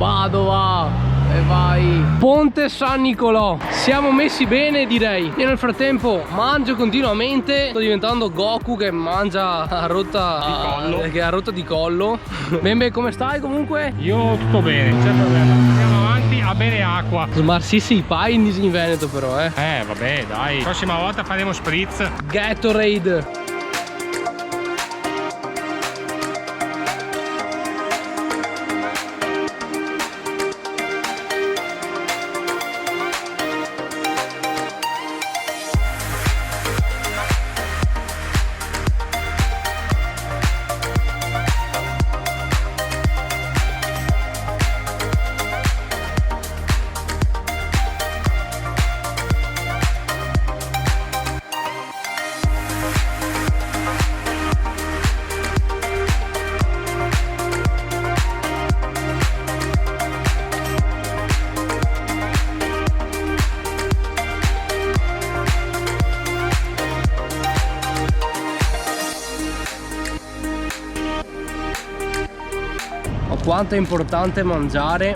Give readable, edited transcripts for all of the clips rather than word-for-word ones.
Padova. E vai. Ponte San Nicolò. Siamo messi bene, direi. Io nel frattempo mangio continuamente. Sto diventando Goku che mangia a rotta di collo. Che è a rotta di collo. Bembe, come stai comunque? Io tutto bene, non c'è problema. Andiamo avanti a bere acqua. Smarsissi i pai in Veneto però, Vabbè, dai. Prossima volta faremo spritz. Gatorade. Quanto è importante mangiare.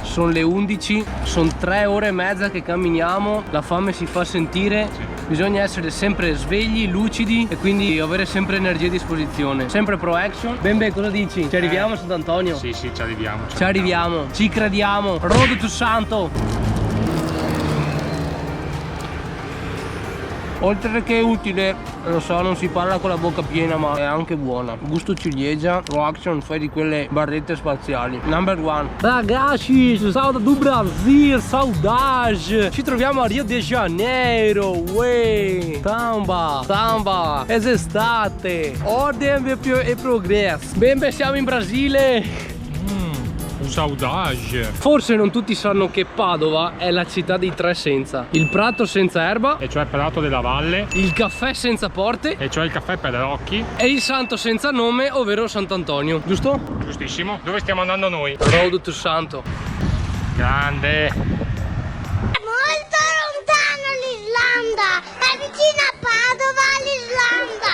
Sono le 11, sono 3 ore e mezza che camminiamo, la fame si fa sentire, bisogna essere sempre svegli, lucidi e quindi avere sempre energia a disposizione, sempre pro action. Bembe, cosa dici? Ci arriviamo a Sant'Antonio? Sì, ci arriviamo. Ci arriviamo, ci crediamo. Road to Santo. Oltre che utile, lo so, non si parla con la bocca piena, ma è anche buona. Gusto ciliegia, pro action, fai di quelle barrette spaziali. Number one. Ragazzi, saudade do Brasil, saudade. Ci troviamo a Rio de Janeiro, uè. Samba, samba, estate, ordine e progresso. Bembe, siamo in Brasile. Saudade. Forse non tutti sanno che Padova è la città dei tre senza: il prato senza erba, E cioè Prato della Valle. il caffè senza porte E cioè il caffè per occhi. e il santo senza nome, ovvero Sant'Antonio, giusto? Giustissimo. Dove stiamo andando noi? Road to Santo. Grande. Molto lontano l'Islanda, è vicino a Padova l'Islanda.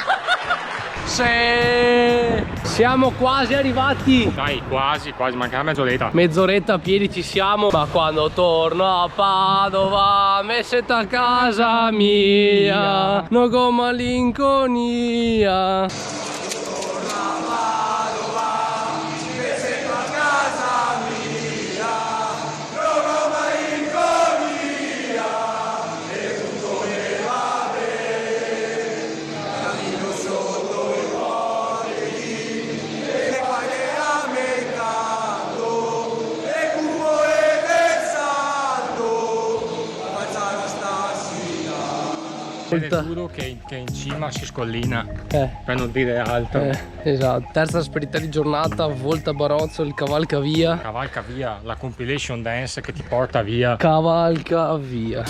Se siamo quasi arrivati. Dai, quasi, manca una mezz'oretta. Mezz'oretta a piedi ci siamo. Ma quando torno a Padova me sento a casa mia, no con malinconia. Giuro che in cima si scollina, per non dire altro. Esatto. Terza asperità di giornata, Volta Barozzo, il cavalca via. Cavalca via, la compilation dance che ti porta via. Cavalca via.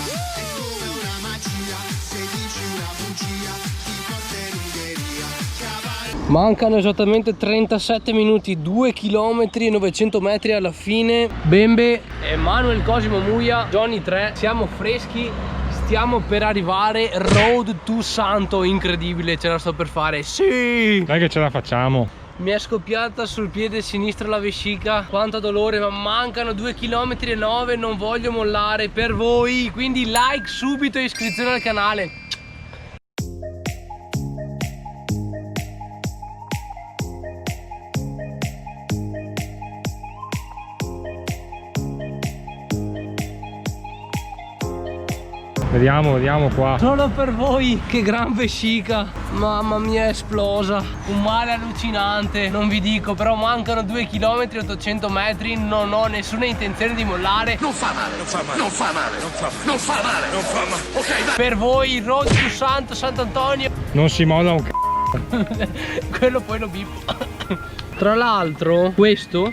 Mancano esattamente 37 minuti, 2 km e 900 metri alla fine. Bembe, Emanuel Cosimo Muia, Johnny 3, siamo freschi. Stiamo per arrivare, Road to Santo, incredibile, ce la sto per fare, sì! Dai che ce la facciamo. Mi è scoppiata sul piede sinistro la vescica, quanto dolore, ma mancano 2 km e 9, non voglio mollare per voi, quindi like subito e iscrizione al canale. Vediamo qua. Solo per voi, che gran vescica, mamma mia, è esplosa, un male allucinante, non vi dico, però mancano 2 km e 800 metri, non ho nessuna intenzione di mollare. Non fa male, non fa male, non fa male, non fa male, non fa male. Ok, dai. Per voi il Road to Santo, Sant'Antonio. Non si molla un Quello poi lo bippo. Tra l'altro questo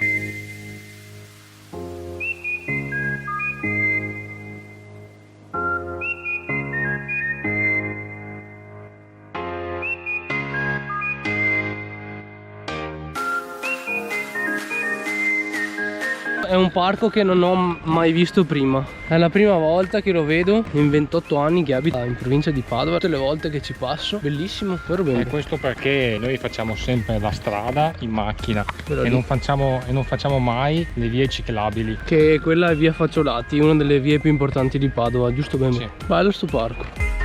è un parco che non ho mai visto prima. È la prima volta che lo vedo in 28 anni che abito in provincia di Padova. Tutte le volte che ci passo, bellissimo, vero bene. E questo perché noi facciamo sempre la strada in macchina e non facciamo mai le vie ciclabili. Che quella è via Facciolati, una delle vie più importanti di Padova, giusto bene? Sì. Bello sto parco.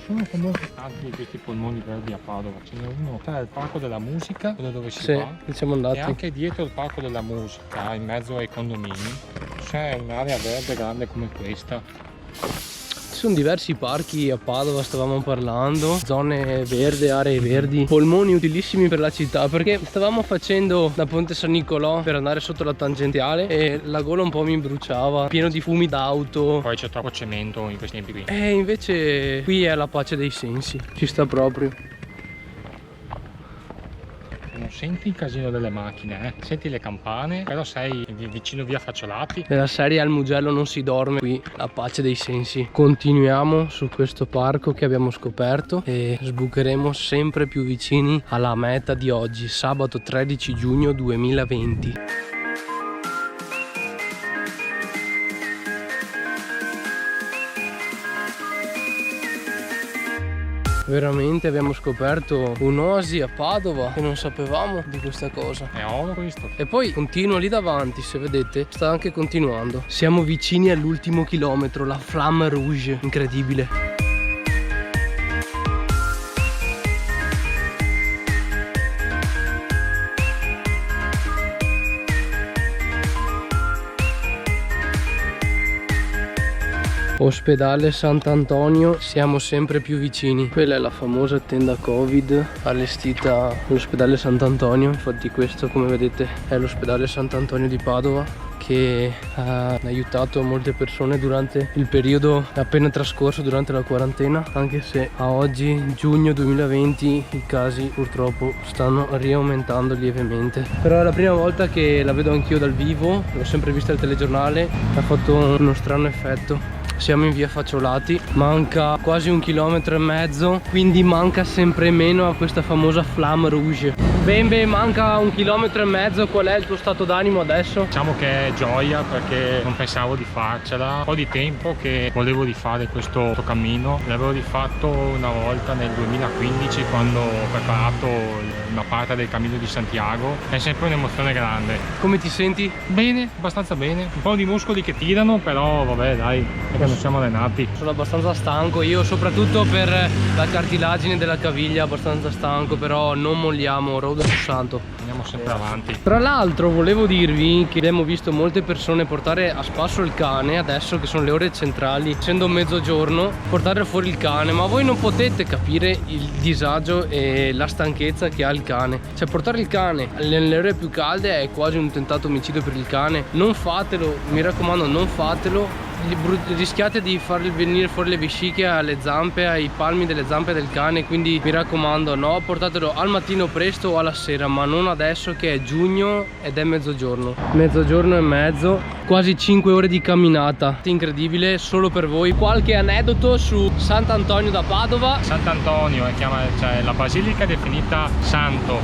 Sono comunque tanti di questi polmoni verdi a Padova. Ce n'è uno, c'è il parco della musica, quello dove si va, Sì, siamo andati. e anche dietro il parco della musica, in mezzo ai condomini, c'è un'area verde grande come questa. Ci sono diversi parchi a Padova, stavamo parlando, zone verdi, aree verdi, polmoni utilissimi per la città, perché stavamo facendo da Ponte San Nicolò per andare sotto la tangenziale e la gola un po' mi bruciava, pieno di fumi d'auto. Poi c'è troppo cemento in questi tempi qui. E invece qui è la pace dei sensi, ci sta proprio. Non senti il casino delle macchine, senti le campane, però sei vicino via Facciolati. Nella serie al Mugello non si dorme, qui la pace dei sensi. Continuiamo su questo parco che abbiamo scoperto e sbucheremo sempre più vicini alla meta di oggi, sabato 13 giugno 2020. Veramente abbiamo scoperto un'oasi a Padova che non sapevamo di questa cosa. È oro questo. E poi continua lì davanti, se vedete, sta anche continuando. Siamo vicini all'ultimo chilometro, la Flamme Rouge, incredibile. Ospedale Sant'Antonio, siamo sempre più vicini. Quella è la famosa tenda Covid allestita all'ospedale Sant'Antonio. Infatti questo, come vedete, è l'ospedale Sant'Antonio di Padova, che ha aiutato molte persone durante il periodo appena trascorso durante la quarantena, anche se a oggi, giugno 2020, i casi purtroppo stanno riaumentando lievemente. Però è la prima volta che la vedo anch'io dal vivo, l'ho sempre vista al telegiornale, ha fatto uno strano effetto. Siamo in via Facciolati, manca quasi 1,5 chilometri, quindi manca sempre meno a questa famosa Flamme Rouge. Bembe, manca 1,5 chilometri, qual è il tuo stato d'animo adesso? Diciamo che è gioia, perché non pensavo di farcela. Un po' di tempo che volevo di fare questo cammino, l'avevo rifatto una volta nel 2015 quando ho preparato una parte del Cammino di Santiago. È sempre un'emozione grande. Come ti senti? Bene, abbastanza bene. Un po' di muscoli che tirano, però vabbè, dai, perché non siamo allenati. Sono abbastanza stanco, io soprattutto per la cartilagine della caviglia, abbastanza stanco, però non molliamo, rodo su santo. Andiamo sempre avanti. Tra l'altro volevo dirvi che abbiamo visto molte persone portare a spasso il cane, adesso che sono le ore centrali, essendo mezzogiorno, portare fuori il cane, ma voi non potete capire il disagio e la stanchezza che ha il cane. Cioè, portare il cane nelle ore più calde è quasi un tentato omicidio per il cane. Non fatelo, mi raccomando, non fatelo. Rischiate di fargli venire fuori le vesciche alle zampe, ai palmi delle zampe del cane, quindi mi raccomando, no, portatelo al mattino presto o alla sera, ma non adesso che è giugno ed è mezzogiorno e mezzo, quasi 5 ore di camminata, incredibile, solo per voi. Qualche aneddoto su Sant'Antonio da Padova. Sant'Antonio è cioè la basilica è definita santo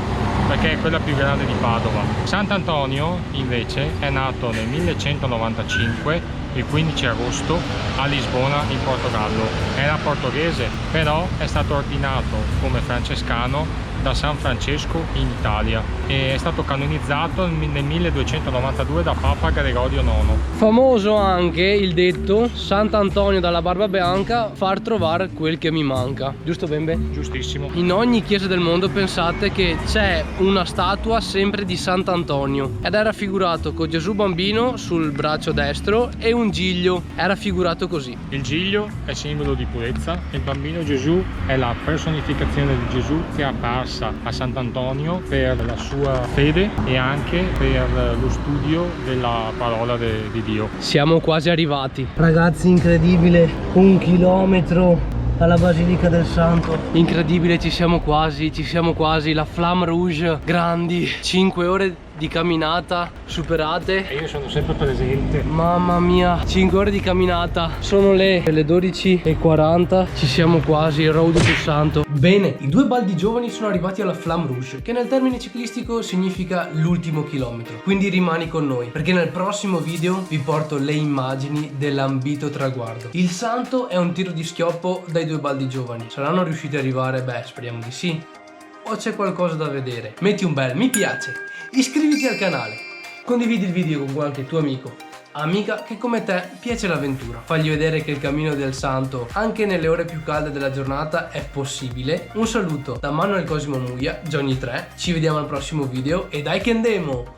perché è quella più grande di Padova. Sant'Antonio invece è nato nel 1195, il 15 agosto, a Lisbona in Portogallo. Era portoghese, però è stato ordinato come francescano da San Francesco in Italia e è stato canonizzato nel 1292 da Papa Gregorio IX. Famoso anche il detto Sant'Antonio dalla barba bianca, far trovare quel che mi manca, giusto Bembe? Giustissimo. In ogni chiesa del mondo pensate che c'è una statua sempre di Sant'Antonio ed è raffigurato con Gesù bambino sul braccio destro e un giglio, è raffigurato così. Il giglio è simbolo di purezza, il bambino Gesù è la personificazione di Gesù che è apparsa a Sant'Antonio per la sua fede e anche per lo studio della parola di Dio. Siamo quasi arrivati. Ragazzi, incredibile, 1 chilometro alla Basilica del Santo. Incredibile, ci siamo quasi, la Flamme Rouge, grandi, 5 ore di camminata superate. E io sono sempre presente. Mamma mia, 5 ore di camminata. Sono le 12:40. Ci siamo quasi, Road to Santo. Bene, i due baldi giovani sono arrivati alla Flamme Rouge, che nel termine ciclistico significa l'ultimo chilometro. Quindi rimani con noi, perché nel prossimo video vi porto le immagini dell'ambito traguardo. Il Santo è un tiro di schioppo dai due baldi giovani. Saranno riusciti ad arrivare? Beh, speriamo di sì. O c'è qualcosa da vedere? Metti un bel mi piace, iscriviti al canale, condividi il video con qualche tuo amico, amica che come te piace l'avventura. Fagli vedere che il cammino del Santo, anche nelle ore più calde della giornata, è possibile. Un saluto da Manuel Cosimo Muglia, Johnny 3, ci vediamo al prossimo video e dai che andiamo!